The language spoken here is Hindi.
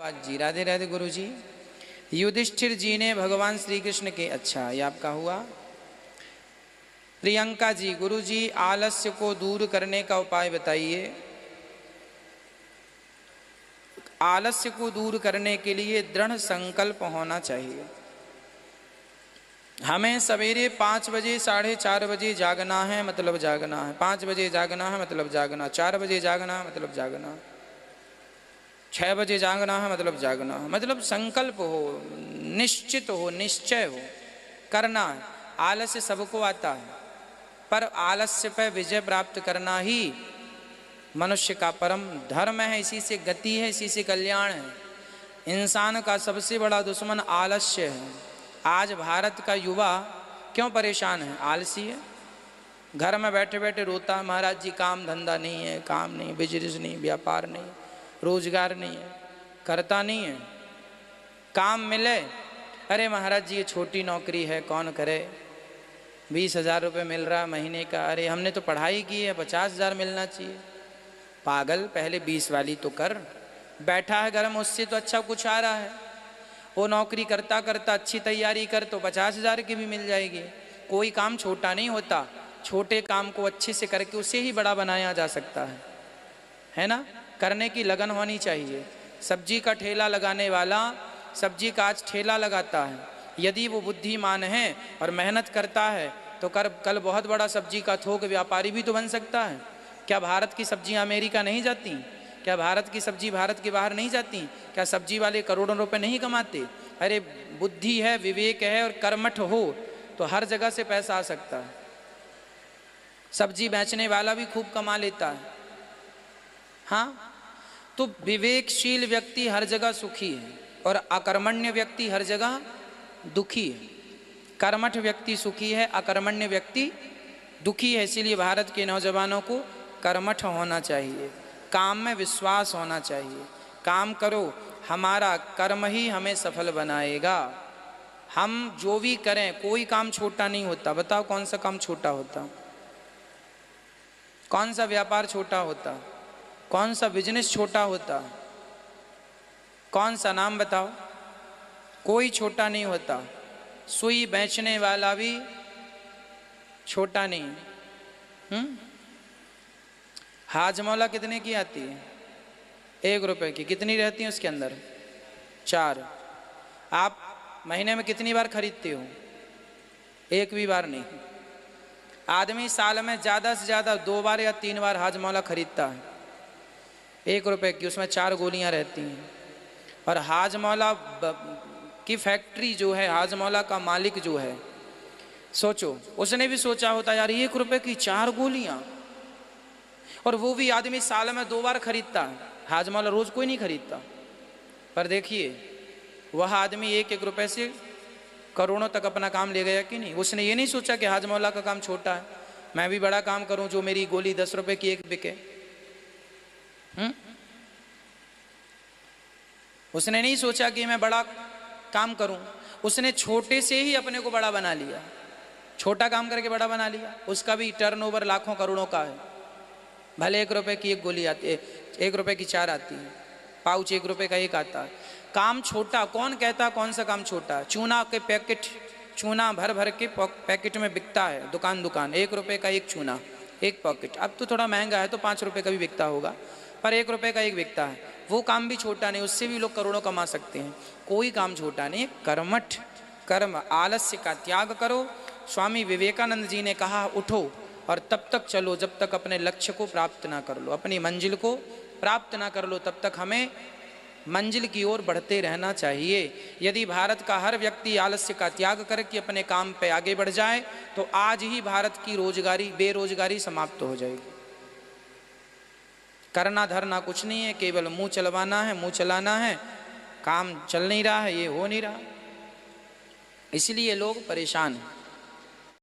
बात जी। राधे राधे गुरु जी। युधिष्ठिर जी ने भगवान श्री कृष्ण के, अच्छा ये आपका हुआ। प्रियंका जी, गुरु जी आलस्य को दूर करने का उपाय बताइए। आलस्य को दूर करने के लिए दृढ़ संकल्प होना चाहिए। हमें सवेरे 5 बजे 4:30 बजे जागना है, मतलब जागना है। 5 बजे जागना है मतलब जागना, 4 बजे जागना है मतलब जागना, 6 बजे जागना है मतलब जागना, मतलब संकल्प हो, निश्चित हो, निश्चय हो, करना है। आलस्य सबको आता है, पर आलस्य पर विजय प्राप्त करना ही मनुष्य का परम धर्म है। इसी से गति है, इसी से कल्याण है। इंसान का सबसे बड़ा दुश्मन आलस्य है। आज भारत का युवा क्यों परेशान है? आलसी है। घर में बैठे बैठे रोता है, महाराज जी काम धंधा नहीं है, काम नहीं, बिजनेस नहीं, व्यापार नहीं, रोजगार नहीं है, करता नहीं है। काम मिले, अरे महाराज जी ये छोटी नौकरी है, कौन करे, 20,000 रुपये मिल रहा महीने का। अरे हमने तो पढ़ाई की है, 50,000 मिलना चाहिए। पागल, पहले 20 वाली तो कर। बैठा है घर में, उससे तो अच्छा कुछ आ रहा है। वो नौकरी करता करता अच्छी तैयारी कर तो 50,000 की भी मिल जाएगी। कोई काम छोटा नहीं होता, छोटे काम को अच्छे से करके उसे ही बड़ा बनाया जा सकता है ना। करने की लगन होनी चाहिए। सब्जी का ठेला लगाने वाला सब्जी का आज ठेला लगाता है, यदि वो बुद्धिमान है और मेहनत करता है तो कल बहुत बड़ा सब्जी का थोक व्यापारी भी तो बन सकता है। क्या भारत की सब्जियां अमेरिका नहीं जाती? क्या भारत की सब्जी भारत के बाहर नहीं जाती? क्या सब्जी वाले करोड़ों रुपए नहीं कमाते? अरे बुद्धि है, विवेक है और कर्मठ हो तो हर जगह से पैसा आ सकता है। सब्जी बेचने वाला भी खूब कमा लेता है। हाँ, तो विवेकशील व्यक्ति हर जगह सुखी है और अकर्मण्य व्यक्ति हर जगह दुखी है। कर्मठ व्यक्ति सुखी है, अकर्मण्य व्यक्ति दुखी है। इसीलिए भारत के नौजवानों को कर्मठ होना चाहिए, काम में विश्वास होना चाहिए। काम करो, हमारा कर्म ही हमें सफल बनाएगा। हम जो भी करें, कोई काम छोटा नहीं होता। बताओ कौन सा काम छोटा होता? कौन सा व्यापार छोटा होता? कौन सा बिजनेस छोटा होता? कौन सा नाम बताओ? कोई छोटा नहीं होता। सुई बेचने वाला भी छोटा नहीं। हाजमौला कितने की आती है? 1 रुपए की। कितनी रहती है उसके अंदर? 4। आप महीने में कितनी बार खरीदते हो? 1 भी बार नहीं। आदमी साल में ज़्यादा से ज़्यादा 2 बार या 3 बार हाजमौला खरीदता है। 1 रुपए की, उसमें 4 गोलियां रहती हैं। और हाजमौला की फैक्ट्री जो है, हाजमौला का मालिक जो है, सोचो उसने भी सोचा होता यार 1 रुपए की 4 गोलियां, और वो भी आदमी साल में 2 बार खरीदता है। हाजमौला रोज कोई नहीं खरीदता। पर देखिए वह आदमी 1-1 रुपए से करोड़ों तक अपना काम ले गया कि नहीं? उसने ये नहीं सोचा कि हाजमौला का काम छोटा है, मैं भी बड़ा काम करूं, जो मेरी गोली 10 रुपए की 1 बिके। उसने नहीं सोचा कि मैं बड़ा काम करूं। उसने छोटे से ही अपने को बड़ा बना लिया, छोटा काम करके बड़ा बना लिया। उसका भी टर्नओवर लाखों करोड़ों का है। भले 1 रुपए की 1 गोली आती है, 1 रुपए की 4 आती है, पाउच 1 रुपए का 1 आता है। काम छोटा, कौन कहता कौन सा काम छोटा है? चूना के पैकेट, चूना भर भर के पैकेट में बिकता है दुकान दुकान। 1 रुपए का 1 चूना, 1 पैकेट। अब तो थोड़ा महंगा है तो 5 रुपए का भी बिकता होगा, पर 1 रुपए का 1 बिकता है। वो काम भी छोटा नहीं, उससे भी लोग करोड़ों कमा सकते हैं। कोई काम छोटा नहीं। कर्मठ कर्म, आलस्य का त्याग करो। स्वामी विवेकानंद जी ने कहा उठो और तब तक चलो जब तक अपने लक्ष्य को प्राप्त ना कर लो, अपनी मंजिल को प्राप्त ना कर लो, तब तक हमें मंजिल की ओर बढ़ते रहना चाहिए। यदि भारत का हर व्यक्ति आलस्य का त्याग करके अपने काम पे आगे बढ़ जाए तो आज ही भारत की बेरोजगारी समाप्त हो जाएगी। करना धरना कुछ नहीं है, केवल मुंह चलवाना है, मुंह चलाना है। काम चल नहीं रहा है, ये हो नहीं रहा, इसलिए लोग परेशान हैं।